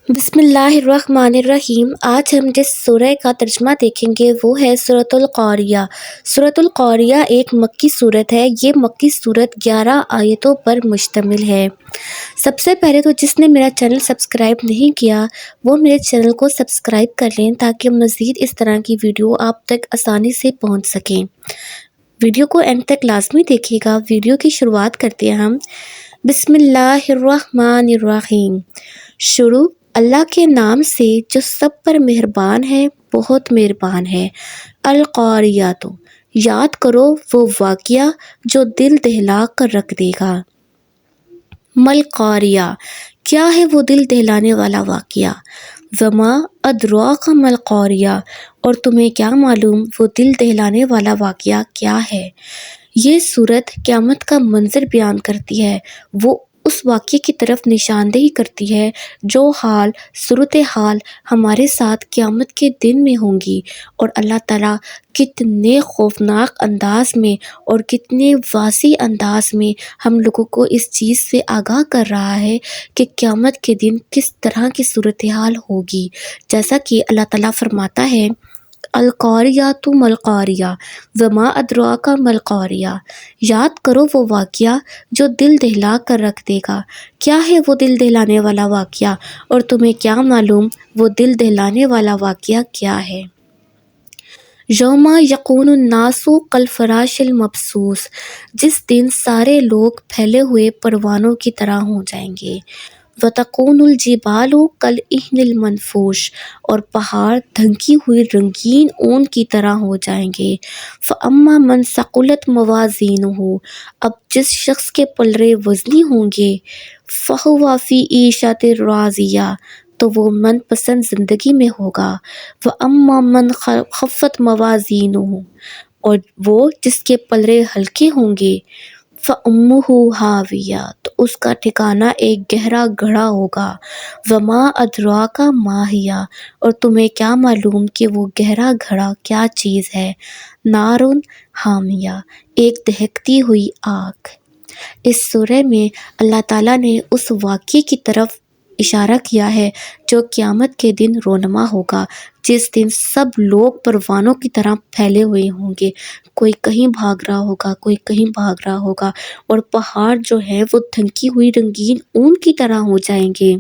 بسم اللہ الرحمن الرحیم۔ آج ہم جس سورہ کا ترجمہ دیکھیں گے وہ ہے سورۃ القاریہ۔ سورۃ القاریہ ایک مکی سورت ہے۔ یہ مکی سورت 11 آیتوں پر مشتمل ہے۔ سب سے پہلے تو جس نے میرا چینل سبسکرائب نہیں کیا وہ میرے چینل کو سبسکرائب کر لیں تاکہ مزید اس طرح کی ویڈیو آپ تک آسانی سے پہنچ سکیں۔ ویڈیو کو اینڈ تک لازمی دیکھیے گا۔ ویڈیو کی شروعات کرتے ہیں ہم بسم اللہ الرحمن الرحیم۔ شروع اللہ کے نام سے جو سب پر مہربان ہے، بہت مہربان ہے۔ القاریات، یاد کرو وہ واقعہ جو دل دہلا کر رکھ دے گا۔ مل قاریہ، کیا ہے وہ دل دہلانے والا واقعہ۔ وما ادراک مل قاریہ، اور تمہیں کیا معلوم وہ دل دہلانے والا واقعہ کیا ہے۔ یہ سورت قیامت کا منظر بیان کرتی ہے۔ وہ اس واقعے کی طرف نشاندہی کرتی ہے جو صورتحال ہمارے ساتھ قیامت کے دن میں ہوں گی، اور اللہ تعالیٰ کتنے خوفناک انداز میں اور کتنے واسع انداز میں ہم لوگوں کو اس چیز سے آگاہ کر رہا ہے کہ قیامت کے دن کس طرح کی صورتحال ہوگی۔ جیسا کہ اللہ تعالیٰ فرماتا ہے القاریات مل قاریہ وما ادراک مل قاریہ، یاد کرو وہ واقعہ جو دل دہلا کر رکھ دے گا۔ کیا ہے وہ دل دہلانے والا واقعہ، اور تمہیں کیا معلوم وہ دل دہلانے والا واقعہ کیا ہے۔ یوم یکون الناس کالفراش المبثوث، جس دن سارے لوگ پھیلے ہوئے پروانوں کی طرح ہو جائیں گے۔ وتکون الجبال کالعہن المنفوش، اور پہاڑ دھنکی ہوئی رنگین اون کی طرح ہو جائیں گے۔ فاما من ثقلت موازینہ، اب جس شخص کے پلڑے وزنی ہوں گے، فہو فی عیشۃ راضیہ، تو وہ من پسند زندگی میں ہوگا۔ واما من خفت موازینہ، اور وہ جس کے پلڑے ہلکے ہوں گے، فامہ ہاویہ، تو اس کا ٹھکانہ ایک گہرا گڑھا ہوگا۔ وما ادراک ما ہی، اور تمہیں کیا معلوم کہ وہ گہرا گڑھا کیا چیز ہے۔ نار حامیہ، ایک دہکتی ہوئی آگ۔ اس سورہ میں اللہ تعالیٰ نے اس واقعے کی طرف اشارہ کیا ہے جو قیامت کے دن رونما ہوگا، جس دن سب لوگ پروانوں کی طرح پھیلے ہوئے ہوں گے۔ کوئی کہیں بھاگ رہا ہوگا، کوئی کہیں بھاگ رہا ہوگا، اور پہاڑ جو ہے وہ دھنکی ہوئی رنگین اون کی طرح ہو جائیں گے۔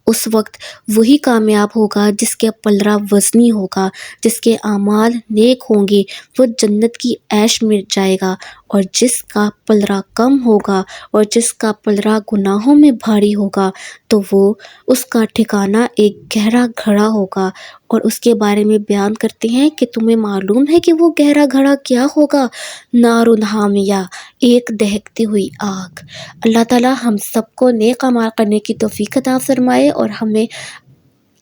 اس وقت وہی کامیاب ہوگا جس کے پلڑا وزنی ہوگا، جس کے اعمال نیک ہوں گے، وہ جنت کی عیش میں جائے گا، اور جس کا پلڑا کم ہوگا اور جس کا پلڑا گناہوں میں بھاری ہوگا تو وہ اس کا ٹھکانہ ایک گہرا گڑھا ہوگا۔ اور اس کے بارے میں بیان کرتے ہیں کہ تمہیں معلوم ہے کہ وہ گہرا گڑھا کیا ہوگا۔ نار حامیہ، ایک دہکتی ہوئی آگ۔ اللہ تعالیٰ ہم سب کو نیک اعمال کرنے کی توفیق عطا فرمائے، اور ہمیں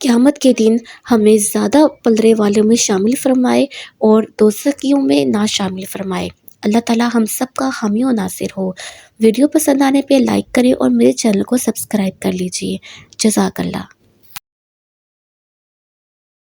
قیامت کے دن ہمیں زیادہ پلڑے والوں میں شامل فرمائے اور دوزخیوں میں نہ شامل فرمائے۔ اللہ تعالیٰ ہم سب کا حامی و ناصر ہو۔ ویڈیو پسند آنے پہ لائک کریں اور میرے چینل کو سبسکرائب کر لیجیے۔ جزاک اللہ۔